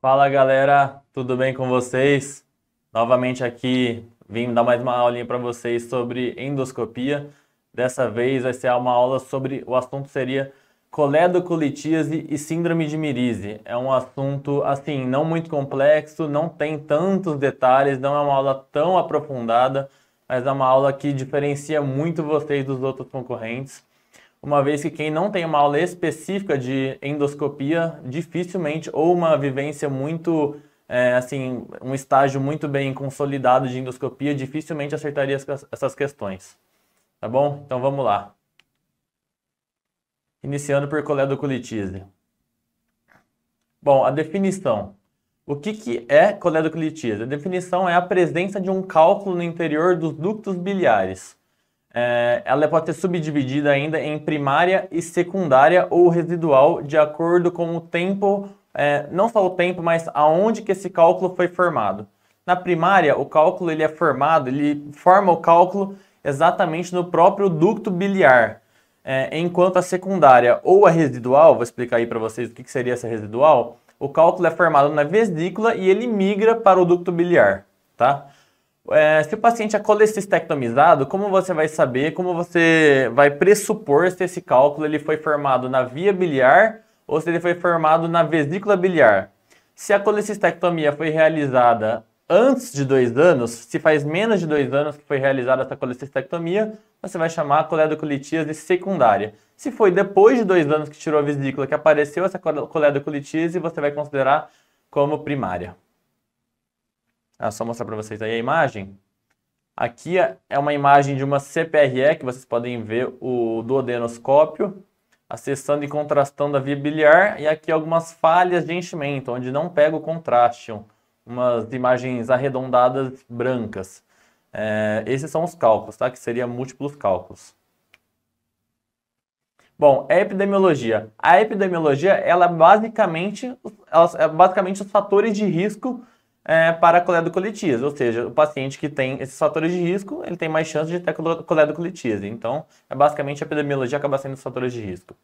Fala galera, tudo bem com vocês? Novamente aqui vim dar mais uma aulinha para vocês sobre endoscopia. Dessa vez vai ser uma aula sobre, o assunto seria coledocolitíase e síndrome de Mirize. É um assunto assim, não muito complexo, não tem tantos detalhes, não é uma aula tão aprofundada, mas é uma aula que diferencia muito vocês dos outros concorrentes. Uma vez que quem não tem uma aula específica de endoscopia, dificilmente, ou uma vivência muito, assim, um estágio muito bem consolidado de endoscopia, dificilmente acertaria essas questões. Tá bom? Então vamos lá. Iniciando por coledocolitíase. Bom, a definição. O que é coledocolitíase? A definição é a presença de um cálculo no interior dos ductos biliares. Ela pode ser subdividida ainda em primária e secundária ou residual, de acordo com o tempo, não só o tempo, mas aonde que esse cálculo foi formado. Na primária, o cálculo ele forma o cálculo exatamente no próprio ducto biliar, enquanto a secundária ou a residual, vou explicar aí para vocês o que seria essa residual, o cálculo é formado na vesícula e ele migra para o ducto biliar, tá? Se o paciente é colecistectomizado, como você vai saber, como você vai pressupor se esse cálculo ele foi formado na via biliar ou se ele foi formado na vesícula biliar? Se a colecistectomia foi realizada antes de 2 anos, se faz menos de 2 anos que foi realizada essa colecistectomia, você vai chamar a coledocolitíase secundária. Se foi depois de 2 anos que tirou a vesícula que apareceu essa coledocolitíase, você vai considerar como primária. Só mostrar para vocês aí a imagem. Aqui é uma imagem de uma CPRE, que vocês podem ver o duodenoscópio, acessando e contrastando a via biliar, e aqui algumas falhas de enchimento, onde não pega o contraste, umas imagens arredondadas brancas. Esses são os cálculos, tá? Que seriam múltiplos cálculos. Bom, a epidemiologia. A epidemiologia, ela é basicamente os fatores de risco para a coledocolitíase, ou seja, o paciente que tem esses fatores de risco, ele tem mais chance de ter coledocolitíase. Então, basicamente a epidemiologia acaba sendo os fatores de risco.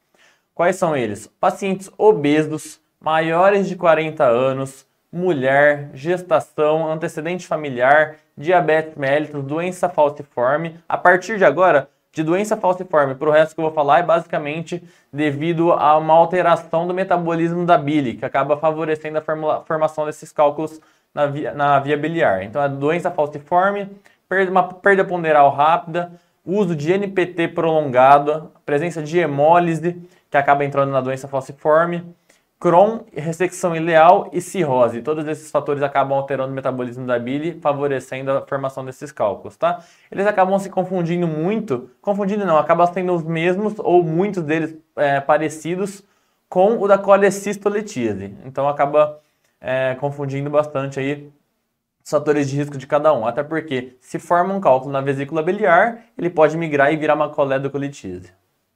Quais são eles? Pacientes obesos, maiores de 40 anos, mulher, gestação, antecedente familiar, diabetes mellitus, doença falciforme. A partir de agora, de doença falciforme para o resto que eu vou falar é basicamente devido a uma alteração do metabolismo da bile, que acaba favorecendo a formação desses cálculos na via biliar. Então, a doença falciforme, uma perda ponderal rápida, uso de NPT prolongado, presença de hemólise, que acaba entrando na doença falciforme, Crohn, ressecção ileal e cirrose. Todos esses fatores acabam alterando o metabolismo da bile, favorecendo a formação desses cálculos, tá? Eles acabam se confundindo muito, acabam sendo os mesmos ou muitos deles parecidos com o da colecistolitíase. Então acaba confundindo bastante aí os fatores de risco de cada um, até porque se forma um cálculo na vesícula biliar, ele pode migrar e virar uma coledocolitíase.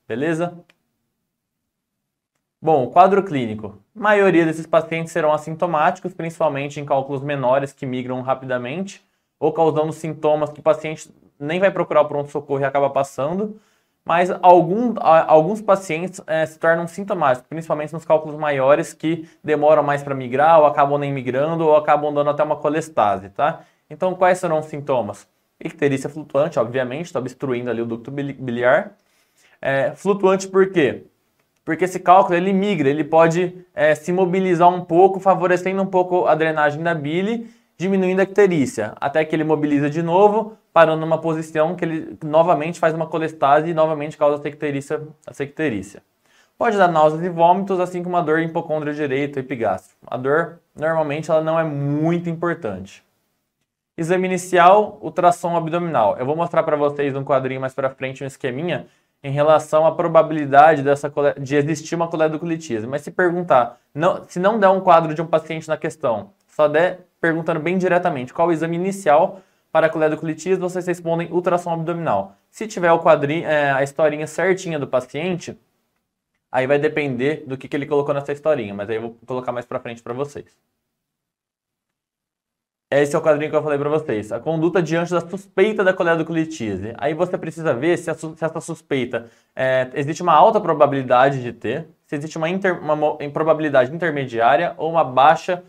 Beleza? Bom, quadro clínico. A maioria desses pacientes serão assintomáticos, principalmente em cálculos menores que migram rapidamente, ou causando sintomas que o paciente nem vai procurar o pronto-socorro e acaba passando. Mas alguns pacientes se tornam sintomáticos, principalmente nos cálculos maiores que demoram mais para migrar, ou acabam nem migrando, ou acabam dando até uma colestase, tá? Então, quais serão os sintomas? Icterícia flutuante, obviamente, está obstruindo ali o ducto biliar. Flutuante por quê? Porque esse cálculo ele migra, ele pode se mobilizar um pouco, favorecendo um pouco a drenagem da bile, diminuindo a icterícia, até que ele mobiliza de novo, parando numa posição que ele novamente faz uma colestase e novamente causa a secterícia. Pode dar náuseas e vômitos, assim como a dor em hipocôndrio direito e epigástrico. A dor, normalmente, ela não é muito importante. Exame inicial, ultrassom abdominal. Eu vou mostrar para vocês um quadrinho mais para frente, um esqueminha, em relação à probabilidade de existir uma coledocolitíase. Mas se perguntar, se não der um quadro de um paciente na questão, só der perguntando bem diretamente qual o exame inicial para a coledocolitíase, vocês respondem ultrassom abdominal. Se tiver o quadrinho, a historinha certinha do paciente, aí vai depender do que ele colocou nessa historinha, mas aí eu vou colocar mais para frente para vocês. Esse é o quadrinho que eu falei para vocês. A conduta diante da suspeita da coledocolitíase. Aí você precisa ver se essa suspeita existe uma alta probabilidade de ter. se existe uma probabilidade intermediária ou uma baixa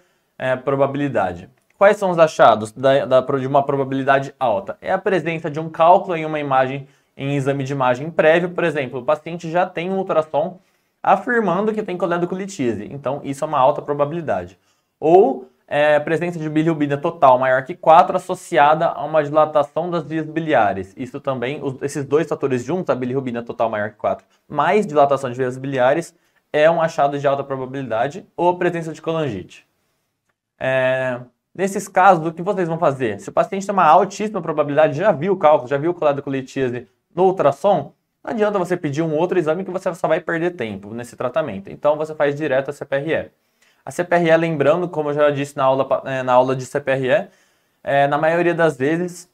probabilidade. Quais são os achados de uma probabilidade alta? É a presença de um cálculo em uma imagem, em exame de imagem prévio, por exemplo, o paciente já tem um ultrassom afirmando que tem coledoclitise, então isso é uma alta probabilidade. Ou presença de bilirrubina total maior que 4 associada a uma dilatação das vias biliares. Isso também, esses dois fatores juntos, a bilirrubina total maior que 4 mais dilatação de vias biliares, é um achado de alta probabilidade, ou a presença de colangite. Nesses casos, o que vocês vão fazer? Se o paciente tem uma altíssima probabilidade, já viu o cálculo, já viu coledoclitise no ultrassom, não adianta você pedir um outro exame que você só vai perder tempo nesse tratamento. Então, você faz direto a CPRE. A CPRE, lembrando, como eu já disse na aula de CPRE, na maioria das vezes,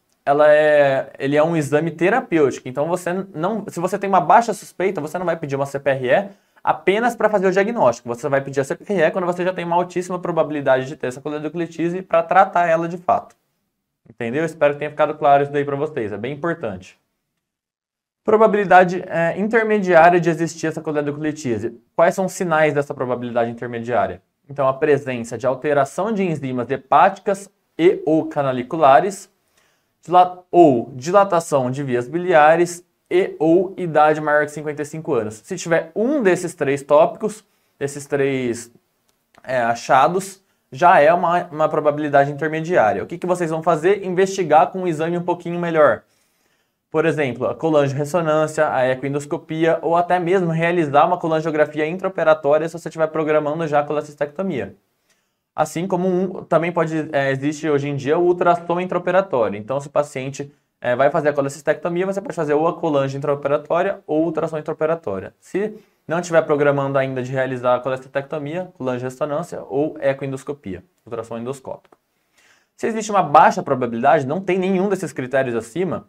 ele é um exame terapêutico. Então, se você tem uma baixa suspeita, você não vai pedir uma CPRE apenas para fazer o diagnóstico. Você vai pedir a CPRE quando você já tem uma altíssima probabilidade de ter essa coledoclitise para tratar ela de fato. Entendeu? Espero que tenha ficado claro isso daí para vocês. É bem importante. Probabilidade intermediária de existir essa coledoclitise. Quais são os sinais dessa probabilidade intermediária? Então, a presença de alteração de enzimas hepáticas e ou canaliculares, ou dilatação de vias biliares e ou idade maior que 55 anos. Se tiver um desses três tópicos, desses três achados, já é uma probabilidade intermediária. O que vocês vão fazer? Investigar com um exame um pouquinho melhor. Por exemplo, a colangio-ressonância, a ecoendoscopia, ou até mesmo realizar uma colangiografia intraoperatória se você estiver programando já a colecistectomia. Assim como também existe hoje em dia o ultrassom intraoperatório. Então, se o paciente vai fazer a colecistectomia, você pode fazer ou a colangio intraoperatória ou ultrassom intraoperatória. Se não estiver programando ainda de realizar a colecistectomia, colangio-ressonância ou ecoendoscopia, ultrassom endoscópico. Se existe uma baixa probabilidade, não tem nenhum desses critérios acima,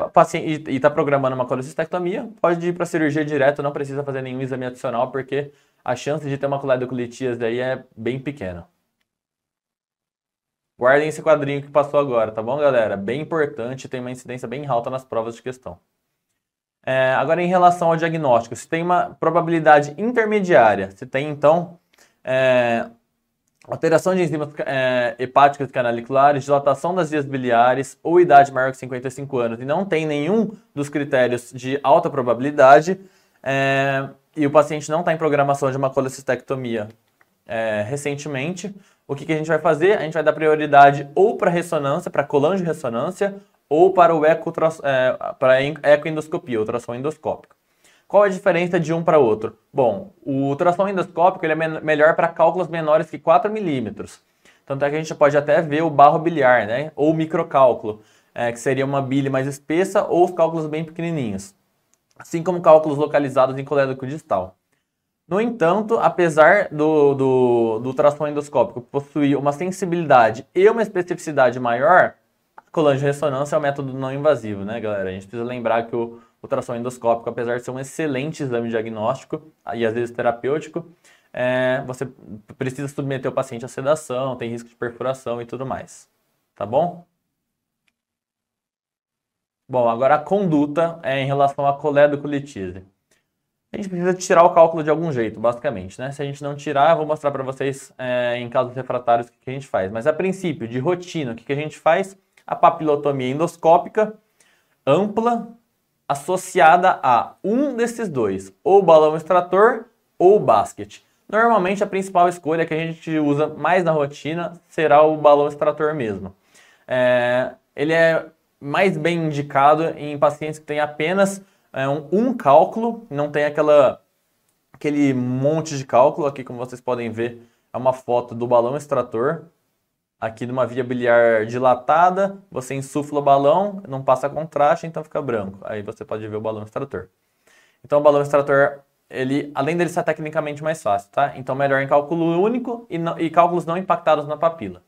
o paciente está programando uma colecistectomia, pode ir para a cirurgia direto, não precisa fazer nenhum exame adicional, porque a chance de ter uma coledoclitise aí é bem pequena. Guardem esse quadrinho que passou agora, tá bom, galera? Bem importante, tem uma incidência bem alta nas provas de questão. Agora, em relação ao diagnóstico, se tem uma probabilidade intermediária, se tem, então, alteração de enzimas hepáticas e canaliculares, dilatação das vias biliares ou idade maior que 55 anos e não tem nenhum dos critérios de alta probabilidade e o paciente não está em programação de uma colecistectomia recentemente, o que a gente vai fazer? A gente vai dar prioridade ou para ressonância, para colangio-ressonância ou para para ecoendoscopia, ultrassom endoscópico. Qual a diferença de um para outro? Bom, o ultrassom endoscópico ele é melhor para cálculos menores que 4 milímetros. Tanto é que a gente pode até ver o barro biliar, né? Ou o microcálculo, que seria uma bile mais espessa, ou os cálculos bem pequenininhos. Assim como cálculos localizados em colédoco distal. No entanto, apesar do ultrassom endoscópico possuir uma sensibilidade e uma especificidade maior, a colangio-ressonância é um método não invasivo, né, galera? A gente precisa lembrar que o ultrassom endoscópico, apesar de ser um excelente exame diagnóstico e às vezes terapêutico, você precisa submeter o paciente à sedação, tem risco de perfuração e tudo mais. Tá bom? Bom, agora a conduta em relação à coledoclitise. A gente precisa tirar o cálculo de algum jeito, basicamente, né? Se a gente não tirar, eu vou mostrar para vocês em casos refratários o que a gente faz. Mas a princípio, de rotina, o que a gente faz? A papilotomia endoscópica ampla, associada a um desses dois, ou balão extrator ou basket. Normalmente a principal escolha que a gente usa mais na rotina será o balão extrator mesmo. Ele é mais bem indicado em pacientes que têm apenas um cálculo, não tem aquele monte de cálculo. Aqui, como vocês podem ver, é uma foto do balão extrator. Aqui numa via biliar dilatada, você insufla o balão, não passa contraste, então fica branco. Aí você pode ver o balão extrator. Então o balão extrator, além dele ser tecnicamente mais fácil, tá? Então melhor em cálculo único e cálculos não impactados na papila.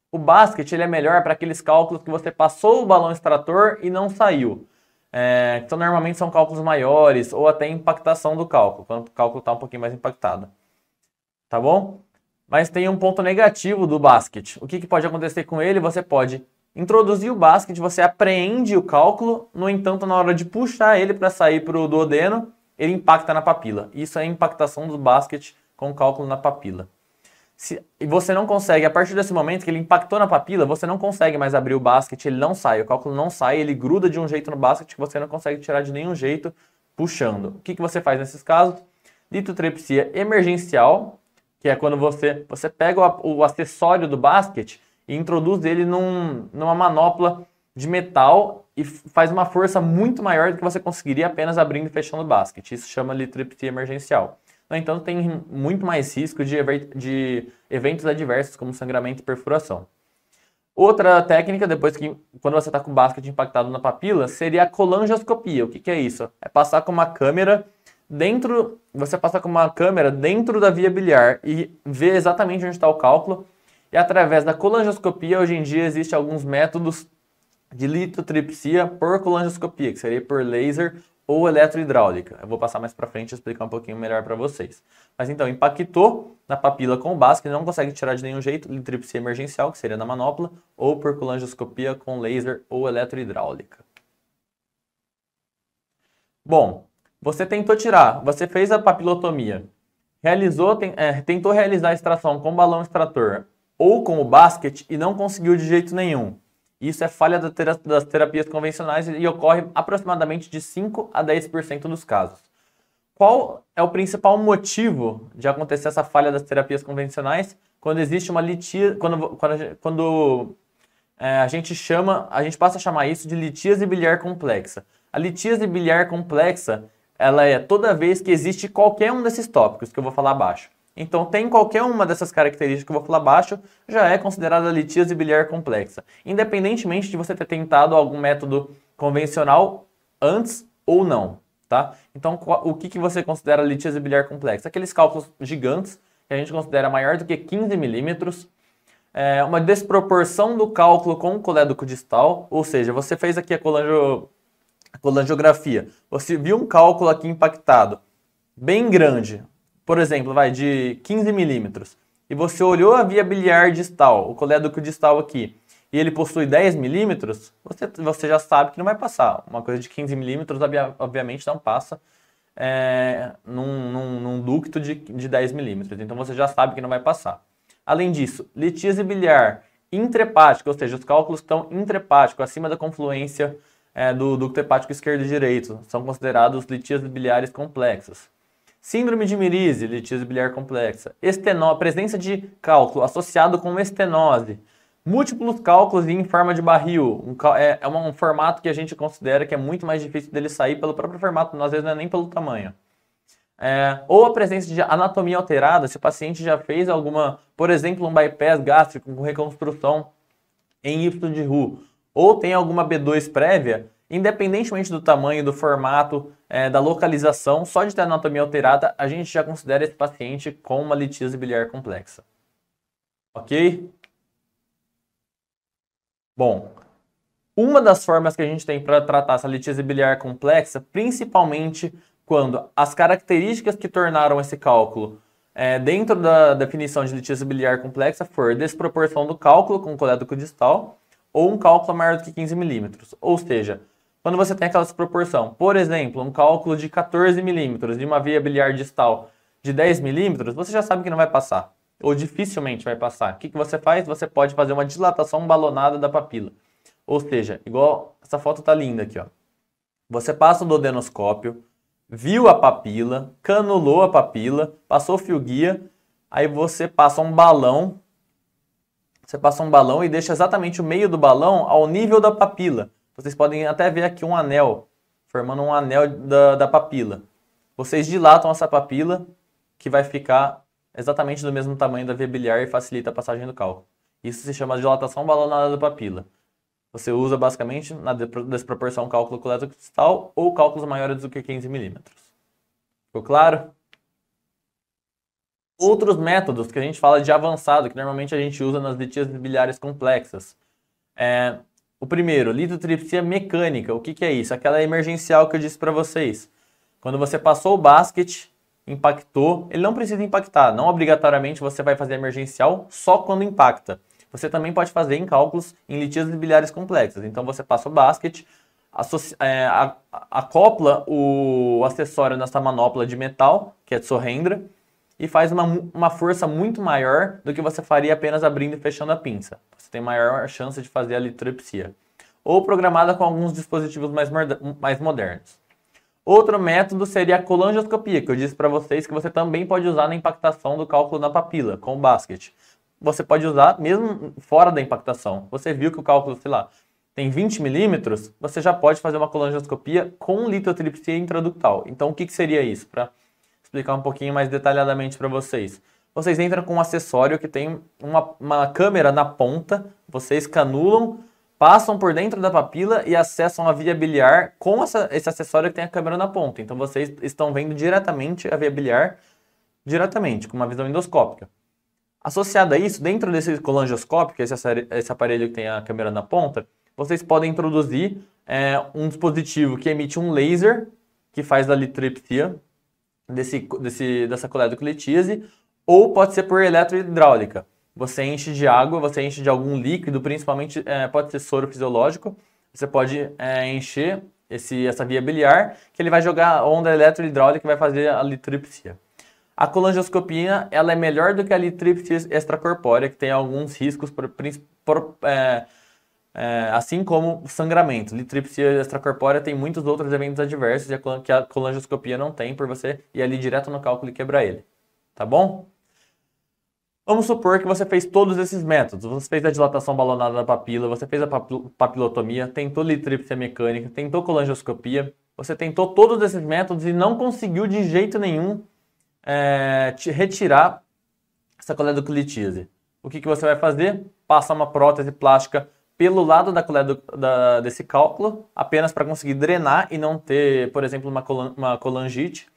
O basket ele é melhor para aqueles cálculos que você passou o balão extrator e não saiu. Então normalmente são cálculos maiores ou até impactação do cálculo, quando o cálculo está um pouquinho mais impactado. Tá bom? Mas tem um ponto negativo do basket. O que pode acontecer com ele? Você pode introduzir o basket, você apreende o cálculo, no entanto, na hora de puxar ele para sair para o duodeno, ele impacta na papila. Isso é a impactação do basket com cálculo na papila. E você não consegue, a partir desse momento que ele impactou na papila, você não consegue mais abrir o basket, ele não sai, o cálculo não sai, ele gruda de um jeito no basket que você não consegue tirar de nenhum jeito puxando. O que você faz nesses casos? Litotripsia emergencial, que é quando você pega o acessório do basket e introduz ele numa manopla de metal e faz uma força muito maior do que você conseguiria apenas abrindo e fechando o basket. Isso chama litotripsia emergencial. No entanto, tem muito mais risco de eventos adversos, como sangramento e perfuração. Outra técnica, quando você está com o basket impactado na papila, seria a colangioscopia. O que é isso? É passar com uma câmera dentro da via biliar e ver exatamente onde está o cálculo. E através da colangioscopia, hoje em dia, existem alguns métodos de litotripsia por colangioscopia, que seria por laser ou eletrohidráulica. Eu vou passar mais para frente e explicar um pouquinho melhor para vocês. Mas então, impactou na papila com o basket, não consegue tirar de nenhum jeito, litotripsia emergencial, que seria na manopla, ou por colangioscopia com laser ou eletrohidráulica. Bom, você tentou tirar, você fez a papilotomia, tentou realizar a extração com balão extrator ou com o basket e não conseguiu de jeito nenhum. Isso é falha das terapias convencionais e ocorre aproximadamente de 5 a 10% dos casos. Qual é o principal motivo de acontecer essa falha das terapias convencionais? Quando existe uma litíase, a gente passa a chamar isso de litíase biliar complexa. A litíase biliar complexa, ela é toda vez que existe qualquer um desses tópicos que eu vou falar abaixo. Então, tem qualquer uma dessas características que eu vou falar abaixo, já é considerada litíase biliar complexa, independentemente de você ter tentado algum método convencional antes ou não, tá? Então, o que você considera litíase biliar complexa? Aqueles cálculos gigantes, que a gente considera maior do que 15 milímetros, uma desproporção do cálculo com o colédoco distal, ou seja, você fez aqui a colangiografia, você viu um cálculo aqui impactado, bem grande, por exemplo, de 15 milímetros, e você olhou a via biliar distal, o colédoco distal aqui, e ele possui 10 milímetros, você já sabe que não vai passar. Uma coisa de 15 milímetros, obviamente, não passa num ducto de 10 milímetros. Então, você já sabe que não vai passar. Além disso, litíase biliar intrahepática, ou seja, os cálculos estão intrahepáticos, acima da confluência do ducto hepático esquerdo e direito. São considerados litíases biliares complexas. Síndrome de Mirise, litíase biliar complexa. Presença de cálculo associado com estenose. Múltiplos cálculos em forma de barril. É um formato que a gente considera que é muito mais difícil dele sair pelo próprio formato, às vezes não é nem pelo tamanho. Ou a presença de anatomia alterada, se o paciente já fez por exemplo, um bypass gástrico com reconstrução em Y de Roux, ou tem alguma B2 prévia, independentemente do tamanho, do formato, da localização, só de ter anatomia alterada, a gente já considera esse paciente com uma litíase biliar complexa. Ok? Bom, uma das formas que a gente tem para tratar essa litíase biliar complexa, principalmente quando as características que tornaram esse cálculo dentro da definição de litíase biliar complexa for desproporção do cálculo com o colédoco distal ou um cálculo maior do que 15 milímetros. Ou seja, quando você tem aquela desproporção, por exemplo, um cálculo de 14 milímetros de uma via biliar distal de 10 milímetros, você já sabe que não vai passar, ou dificilmente vai passar. O que você faz? Você pode fazer uma dilatação balonada da papila. Ou seja, igual essa foto tá linda aqui, ó. Você passa o duodenoscópio, viu a papila, canulou a papila, passou o fio guia, aí você passa um balão, e deixa exatamente o meio do balão ao nível da papila. Vocês podem até ver aqui um anel, formando um anel da papila. Vocês dilatam essa papila, que vai ficar exatamente do mesmo tamanho da via biliar e facilita a passagem do cálculo. Isso se chama dilatação balonada da papila. Você usa basicamente na desproporção cálculo colédoco distal ou cálculos maiores do que 15 milímetros. Ficou claro? Outros métodos que a gente fala de avançado, que normalmente a gente usa nas litíases biliares complexas. O primeiro, litotripsia mecânica. O que é isso? Aquela emergencial que eu disse para vocês. Quando você passou o basket, impactou, ele não precisa impactar. Não obrigatoriamente você vai fazer emergencial só quando impacta. Você também pode fazer em cálculos em litíases biliares complexas. Então você passa o basket, acopla o acessório nessa manopla de metal, que é de Sorrendra, e faz uma força muito maior do que você faria apenas abrindo e fechando a pinça. Você tem maior chance de fazer a litrepsia. Ou programada com alguns dispositivos mais modernos. Outro método seria a colangioscopia, que eu disse para vocês que você também pode usar na impactação do cálculo na papila, com o basket. Você pode usar mesmo fora da impactação. Você viu que o cálculo, sei lá, tem 20 milímetros, você já pode fazer uma colangioscopia com litotripsia intraductal. Então, o que seria isso? Para explicar um pouquinho mais detalhadamente para vocês. Vocês entram com um acessório que tem uma câmera na ponta, vocês canulam, passam por dentro da papila e acessam a via biliar com esse acessório que tem a câmera na ponta. Então vocês estão vendo diretamente a via biliar, diretamente, com uma visão endoscópica. Associado a isso, dentro desse colangioscópio, que é esse aparelho que tem a câmera na ponta, vocês podem introduzir um dispositivo que emite um laser, que faz a litrepsia dessa coledoclitíase, ou pode ser por eletrohidráulica. Você enche de água, você enche de algum líquido, principalmente pode ser soro fisiológico, você pode encher essa via biliar, que ele vai jogar a onda eletrohidráulica e vai fazer a litrepsia. A colangioscopia ela é melhor do que a litrepsia extracorpórea, que tem alguns riscos, assim como o sangramento. Litrepsia extracorpórea tem muitos outros eventos adversos que a colangioscopia não tem, por você ir ali direto no cálculo e quebrar ele. Tá bom? Vamos supor que você fez todos esses métodos. Você fez a dilatação balonada da papila, você fez a papilotomia, tentou litrepsia mecânica, tentou colangioscopia. Você tentou todos esses métodos e não conseguiu de jeito nenhum retirar essa coledoclitíase. O que você vai fazer? Passar uma prótese plástica pelo lado desse cálculo, apenas para conseguir drenar e não ter, por exemplo, uma colangite.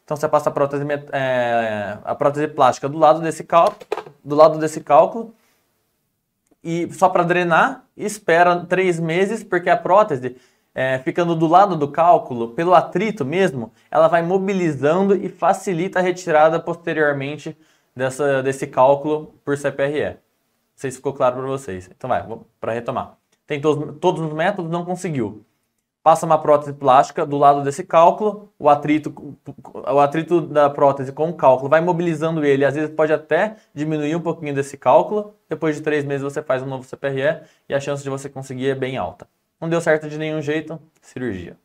Então você passa a prótese plástica do lado desse cálculo e só para drenar, espera 3 meses, porque a prótese, ficando do lado do cálculo, pelo atrito mesmo, ela vai mobilizando e facilita a retirada posteriormente desse cálculo por CPRE. Não sei se ficou claro para vocês. Então para retomar. Tentou todos os métodos, não conseguiu. Passa uma prótese plástica do lado desse cálculo, o atrito da prótese com o cálculo vai mobilizando ele, às vezes pode até diminuir um pouquinho desse cálculo, depois de 3 meses você faz um novo CPRE e a chance de você conseguir é bem alta. Não deu certo de nenhum jeito, cirurgia.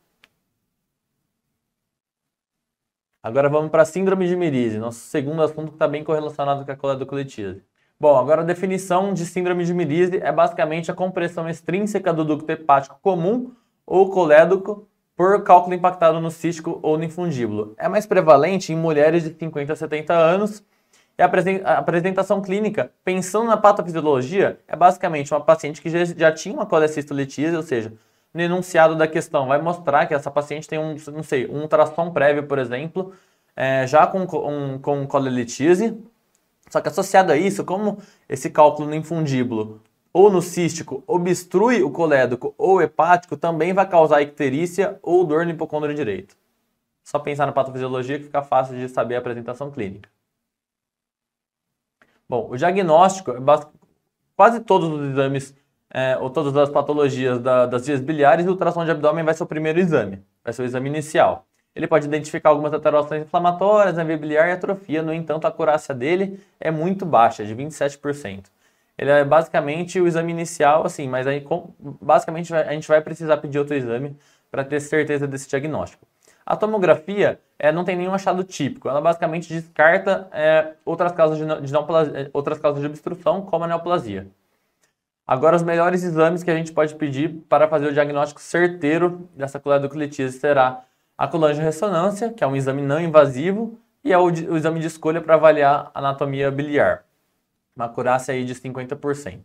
Agora vamos para a síndrome de Merise, nosso segundo assunto que está bem correlacionado com a coledoclitíase. Bom, agora a definição de síndrome de Merise é basicamente a compressão extrínseca do ducto hepático comum ou colédoco por cálculo impactado no cístico ou no infundíbulo. É mais prevalente em mulheres de 50 a 70 anos e a apresentação clínica, pensando na patofisiologia, é basicamente uma paciente que já tinha uma colecistolitíase, ou seja, no enunciado da questão vai mostrar que essa paciente tem um ultrassom prévio, por exemplo, já com colelitíase, só que associado a isso, como esse cálculo no infundíbulo ou no cístico obstrui o colédoco ou hepático, também vai causar icterícia ou dor no hipocôndrio direito. Só pensar na patofisiologia que fica fácil de saber a apresentação clínica. Bom, o diagnóstico, quase todos os exames ou todas as patologias das vias biliares, o ultrassom de abdômen vai ser o primeiro exame, vai ser o exame inicial. Ele pode identificar algumas alterações inflamatórias na via biliar e atrofia, no entanto, a acurácia dele é muito baixa, de 27%. Ele é basicamente o exame inicial, assim, mas aí basicamente a gente vai precisar pedir outro exame para ter certeza desse diagnóstico. A tomografia não tem nenhum achado típico, ela basicamente descarta outras causas de obstrução, como a neoplasia. Agora, os melhores exames que a gente pode pedir para fazer o diagnóstico certeiro dessa coledoclitíase será a colangiorressonância, que é um exame não invasivo, e é o exame de escolha para avaliar a anatomia biliar. Uma acurácia aí de 50%.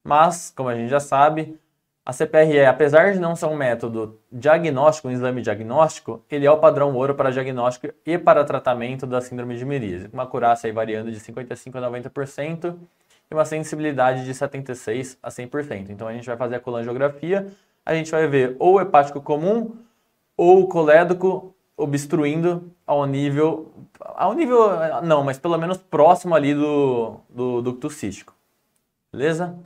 Mas, como a gente já sabe, a CPRE, apesar de não ser um método diagnóstico, um exame diagnóstico, ele é o padrão ouro para diagnóstico e para tratamento da síndrome de Merise. Uma acurácia aí variando de 55% a 90% e uma sensibilidade de 76% a 100%. Então a gente vai fazer a colangiografia, a gente vai ver ou o hepático comum ou o colédoco obstruindo ao nível não, mas pelo menos próximo ali do ducto cístico. Beleza?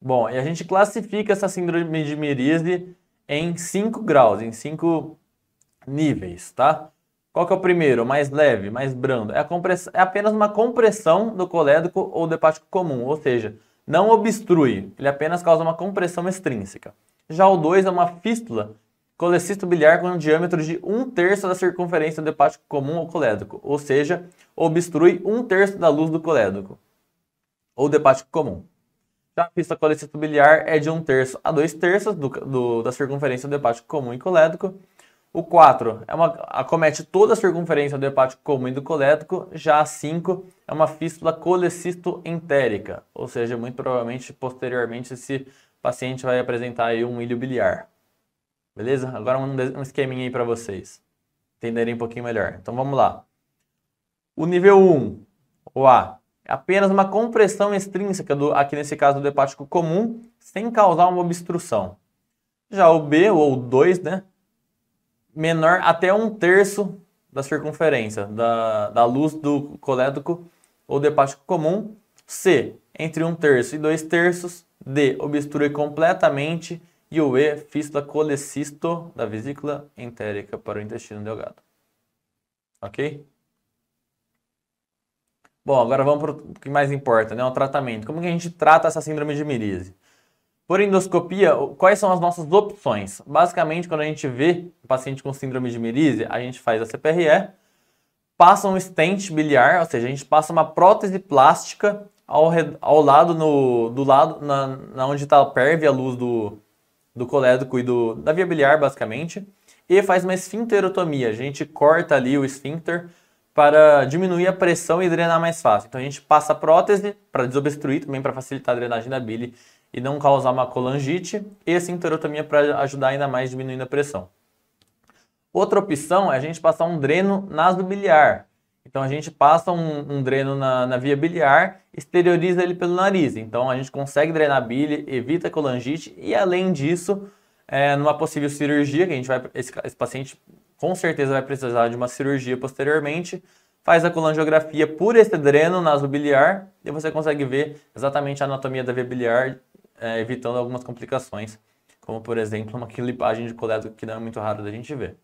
Bom, e a gente classifica essa síndrome de miríase em 5 graus, em 5 níveis, tá? Qual que é o primeiro? Mais leve, mais brando. É apenas uma compressão do colédoco ou do hepático comum, ou seja, não obstrui, ele apenas causa uma compressão extrínseca. Já o 2 é uma fístula colecisto biliar com um diâmetro de 1/3 da circunferência do hepático comum ou colédoco, ou seja, obstrui 1/3 da luz do colédoco ou do hepático comum. Já a fístula colecisto biliar é de 1/3 a 2/3 da circunferência do hepático comum e colédoco. O 4 acomete toda a circunferência do hepático comum e do colédoco. Já a 5 é uma fístula colecisto-entérica, ou seja, muito provavelmente, posteriormente, esse paciente vai apresentar aí um ilho biliar. Beleza? Agora um esqueminha aí para vocês entenderem um pouquinho melhor. Então vamos lá. O nível 1, o A, é apenas uma compressão extrínseca, aqui nesse caso do hepático comum, sem causar uma obstrução. Já o B, ou 2, né? Menor até 1/3 da circunferência da luz do colédoco ou do hepático comum. C, entre 1/3 e 2/3. D, obstrui completamente. E o E, fístula colecisto da vesícula entérica para o intestino delgado. Ok? Bom, agora vamos para o que mais importa, né? O tratamento. Como que a gente trata essa síndrome de miríase? Por endoscopia, quais são as nossas opções? Basicamente, quando a gente vê um paciente com síndrome de miríase, a gente faz a CPRE, passa um stent biliar, ou seja, a gente passa uma prótese plástica ao lado, do lado, na onde está a PERV, a luz do colédoco e da via biliar, basicamente, e faz uma esfincterotomia. A gente corta ali o esfíncter para diminuir a pressão e drenar mais fácil. Então a gente passa a prótese para desobstruir, também para facilitar a drenagem da bile e não causar uma colangite, e a esfincterotomia para ajudar ainda mais diminuindo a pressão. Outra opção é a gente passar um dreno nasobiliar. Então a gente passa um dreno na via biliar, exterioriza ele pelo nariz. Então a gente consegue drenar a bile, evita a colangite e além disso, numa possível cirurgia, que esse paciente com certeza vai precisar de uma cirurgia posteriormente, faz a colangiografia por esse dreno nasobiliar e você consegue ver exatamente a anatomia da via biliar, evitando algumas complicações, como por exemplo uma clipagem de colédoco que não é muito raro da gente ver.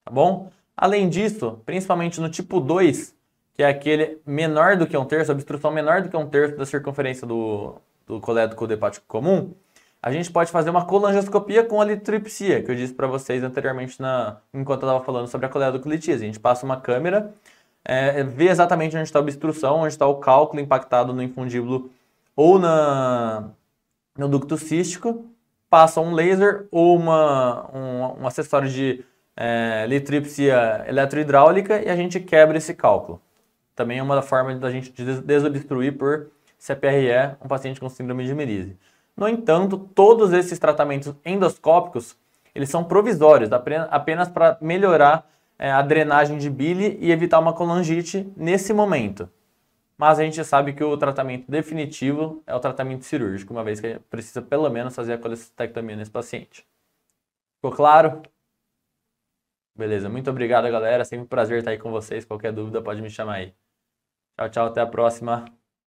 Tá bom? Além disso, principalmente no tipo 2, que é aquele menor do que 1/3, a obstrução menor do que 1/3 da circunferência do colédoco do hepático comum, a gente pode fazer uma colangioscopia com a litripsia, que eu disse para vocês anteriormente enquanto eu estava falando sobre a colédocolitise. A gente passa uma câmera, vê exatamente onde está a obstrução, onde está o cálculo impactado no infundíbulo ou no ducto cístico, passa um laser ou um acessório de litripsia eletrohidráulica e a gente quebra esse cálculo. Também é uma forma da gente desobstruir por CPRE um paciente com síndrome de miríase. No entanto, todos esses tratamentos endoscópicos, eles são provisórios, apenas para melhorar a drenagem de bile e evitar uma colangite nesse momento. Mas a gente sabe que o tratamento definitivo é o tratamento cirúrgico, uma vez que precisa pelo menos fazer a colecistectomia nesse paciente. Ficou claro? Beleza, muito obrigado, galera. Sempre um prazer estar aí com vocês. Qualquer dúvida pode me chamar aí. Tchau, tchau, até a próxima.